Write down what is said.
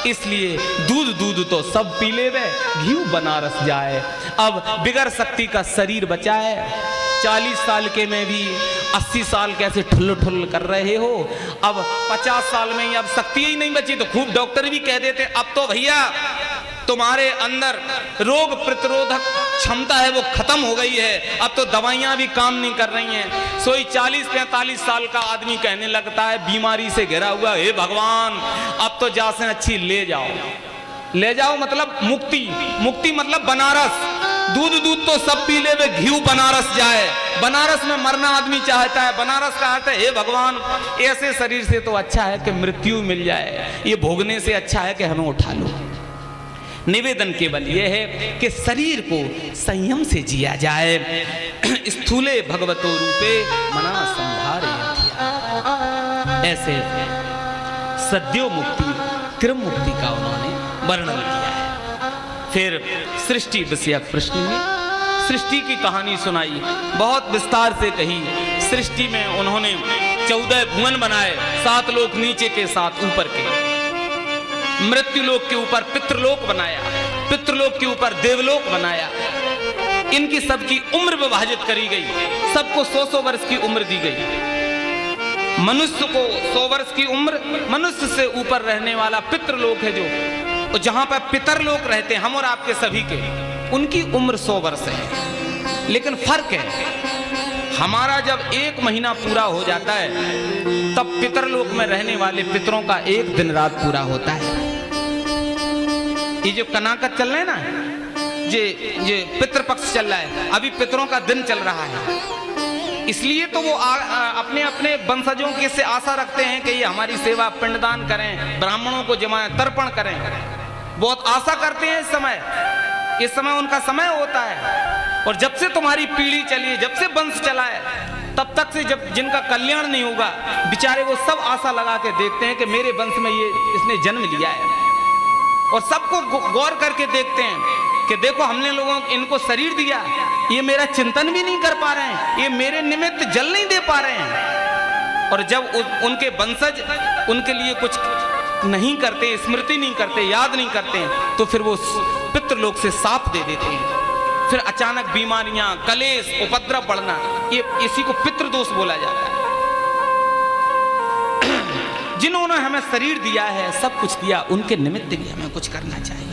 इसलिए दूध दूध तो सब पी ले वे, घी बनारस जाए। अब बिगर शक्ति का शरीर बचा है, 40 साल के में भी 80 साल कैसे ठुल्ल ठुल्ल कर रहे हो। अब 50 साल में ही अब शक्ति ही नहीं बची, तो खूब डॉक्टर भी कह देते अब तो भैया तुम्हारे अंदर रोग प्रतिरोधक क्षमता है वो खत्म हो गई है, अब तो दवाइयां भी काम नहीं कर रही हैं। सोई 40-45 साल का आदमी कहने लगता है बीमारी से घिरा हुआ, हे भगवान अब तो जा से अच्छी ले जाओ। ले जाओ मतलब मुक्ति, मुक्ति मतलब बनारस। दूध दूध तो सब पी ले वे, घी बनारस जाए। बनारस में मरना आदमी चाहता है, बनारस का अर्थ है हे भगवान ऐसे शरीर से तो अच्छा है कि मृत्यु मिल जाए, ये भोगने से अच्छा है कि हमें उठा लो। निवेदन केवल यह है कि शरीर को संयम से जिया जाए। स्थूले भगवतो रूपे मना संभारे, ऐसे सद्यो मुक्ति क्रम मुक्ति का उन्होंने वर्णन किया है। फिर सृष्टि विषयक प्रश्न में सृष्टि की कहानी सुनाई, बहुत विस्तार से कही। सृष्टि में उन्होंने 14 भुवन बनाए, 7 लोक नीचे के 7 ऊपर के। मृत्युलोक के ऊपर पितृलोक बनाया, पितृलोक के ऊपर देवलोक बनाया। इनकी सबकी उम्र विभाजित करी गई, सबको 100-100 वर्ष की उम्र दी गई। मनुष्य को 100 वर्ष की उम्र, मनुष्य से ऊपर रहने वाला पितृलोक है जो जहां पर पितरलोक रहते हैं हम और आपके सभी के, उनकी उम्र 100 वर्ष है। लेकिन फर्क है, हमारा जब 1 महीना पूरा हो जाता है तब पितरलोक में रहने वाले पितरों का 1 दिन रात पूरा होता है। ये जो कनाकत चल रहा है ना, ये पितृपक्ष चल रहा है, अभी पितरों का दिन चल रहा है। इसलिए तो वो अपने अपने वंशजों की से आशा रखते हैं कि ये हमारी सेवा, पिंडदान करें, ब्राह्मणों को जमाएं, तर्पण करें। बहुत आशा करते हैं इस समय उनका समय होता है। और जब से तुम्हारी पीढ़ी चली है, जब से वंश चला है, तब तक से जब जिनका कल्याण नहीं होगा बेचारे वो सब आशा लगा के देखते हैं कि मेरे वंश में ये इसने जन्म लिया है। और सबको गौर करके देखते हैं कि देखो हमने लोगों इनको शरीर दिया, ये मेरा चिंतन भी नहीं कर पा रहे हैं, ये मेरे निमित्त जल नहीं दे पा रहे हैं। और जब उनके वंशज उनके लिए कुछ नहीं करते, स्मृति नहीं करते, याद नहीं करते, तो फिर वो पितृलोक से साप दे देते हैं। फिर अचानक बीमारियां, कलेश, उपद्रव बढ़ना, ये इसी को पितृदोष बोला जाता है। जिन्होंने हमें शरीर दिया है, सब कुछ दिया, उनके निमित्त भी हमें कुछ करना चाहिए।